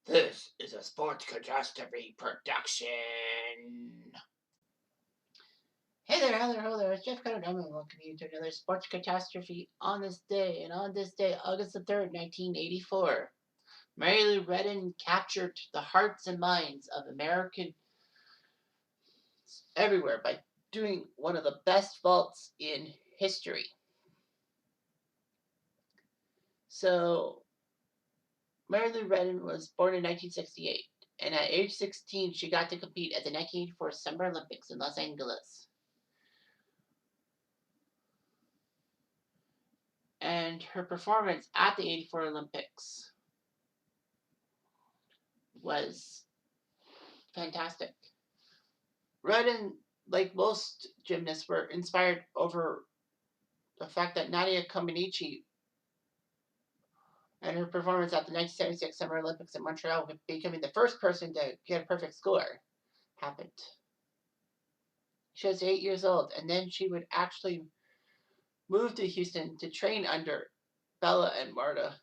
This is a sports catastrophe production. Hey there, hello there. It's Jeff Cutter. I'm going to welcome you to another sports catastrophe on this day. And on this day, August the 3rd, 1984, Mary Lou Retton captured the hearts and minds of Americans everywhere by doing one of the best vaults in history. So, Mary Lou Retton was born in 1968. And at age 16, she got to compete at the 1984 Summer Olympics in Los Angeles. And her performance at the 84 Olympics was fantastic. Retton, like most gymnasts, were inspired over the fact that Nadia Comaneci and her performance at the 1976 Summer Olympics in Montreal, becoming the first person to get a perfect score, happened. She was 8 years old, and then she would actually move to Houston to train under Bella and Marta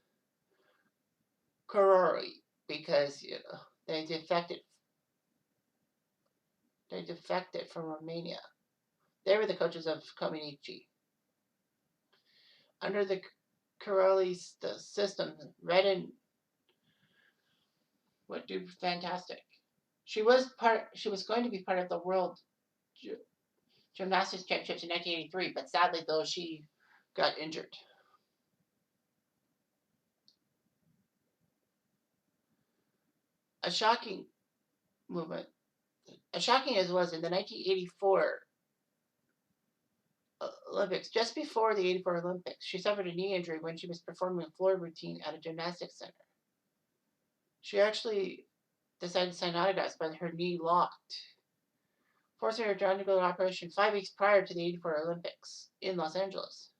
Carori because they defected from Romania. They were the coaches of Comaneci. Under the Caroli system, Retton would do fantastic. She was going to be part of the World Gymnastics Championships in 1983, but sadly, though, she got injured. A shocking movement. As shocking as it was, in the 1984 Olympics, just before the 84 Olympics, she suffered a knee injury when she was performing a floor routine at a gymnastics center. She actually decided to sign autographs, but her knee locked, forcing her to undergo an operation 5 weeks prior to the 84 Olympics in Los Angeles.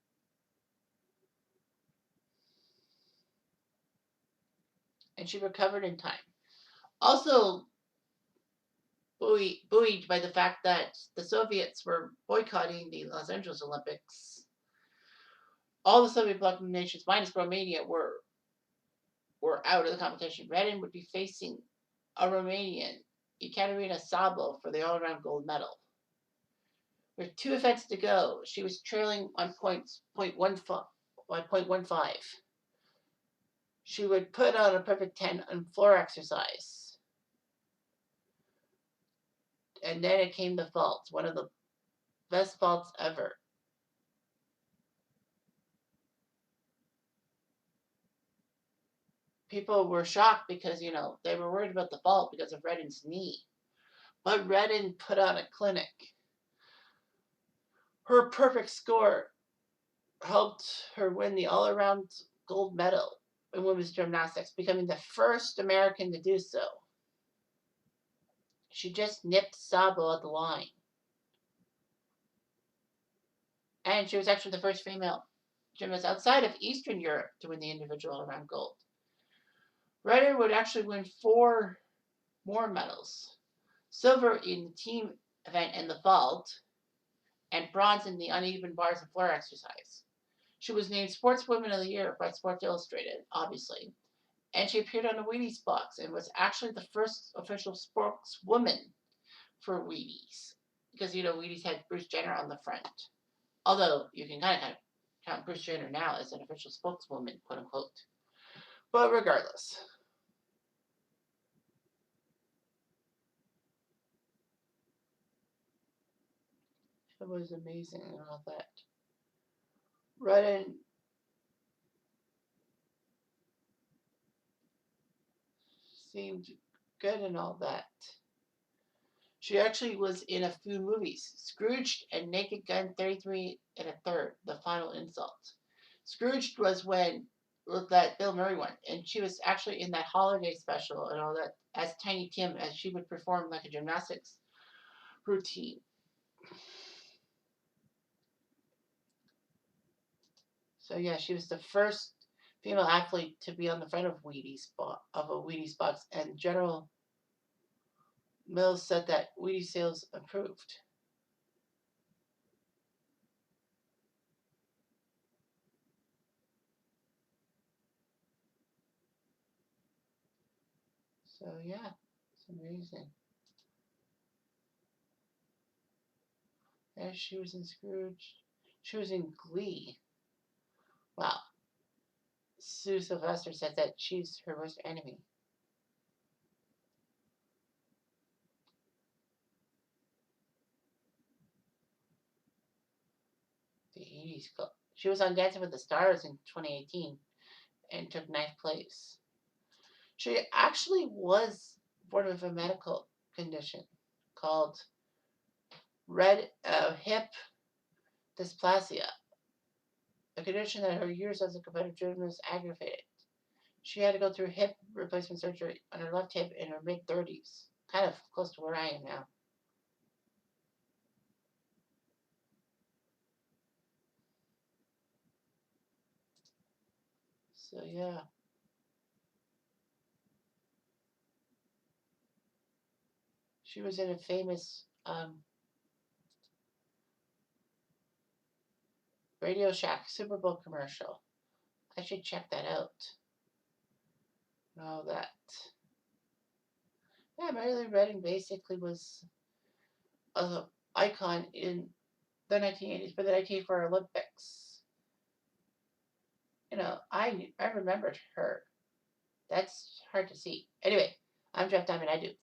And she recovered in time. Also, buoyed by the fact that the Soviets were boycotting the Los Angeles Olympics, all the Soviet bloc nations, minus Romania, were out of the competition. Retton would be facing a Romanian, Ekaterina Sabo, for the all-around gold medal. With 2 events to go, she was trailing on 0.15. She would put on a perfect 10 on floor exercise. And then it came the vault, one of the best vaults ever. People were shocked because, they were worried about the vault because of Retton's knee. But Retton put on a clinic. Her perfect score helped her win the all-around gold medal in women's gymnastics, becoming the first American to do so. She just nipped Sabo at the line. And she was actually the first female gymnast outside of Eastern Europe to win the individual all-around gold. Retton would actually win 4 more medals. Silver in the team event and the vault, and bronze in the uneven bars and floor exercise. She was named Sportswoman of the Year by Sports Illustrated, obviously, and she appeared on a Wheaties box and was actually the first official spokeswoman for Wheaties, because Wheaties had Bruce Jenner on the front. Although you can kind of count Bruce Jenner now as an official spokeswoman, quote unquote. But regardless. It was amazing and all that. Retton seemed good and all that. She actually was in a few movies, Scrooged and Naked Gun 33 1/3, The Final Insult. Scrooged was with that Bill Murray one, and she was actually in that holiday special and all that as Tiny Tim, as she would perform like a gymnastics routine. So yeah, she was the first female athlete to be on the front of a Wheaties box, and General Mills said that Wheaties sales improved. So yeah, it's amazing. And she was in Scrooge. She was in Glee. Wow. Sue Sylvester said that she's her worst enemy. The 80s club. She was on Dancing with the Stars in 2018 and took ninth place. She actually was born with a medical condition called red hip dysplasia, a condition that her years as a competitive gymnast aggravated. She had to go through hip replacement surgery on her left hip in her mid 30s, kind of close to where I am now. So yeah, she was in a famous Radio Shack Super Bowl commercial. I should check that out. Know that. Yeah, Mary Lou Retton basically was an icon in the 1980s for the 1984 Olympics. I remembered her. That's hard to see. Anyway, I'm Jeff Diamond. I do.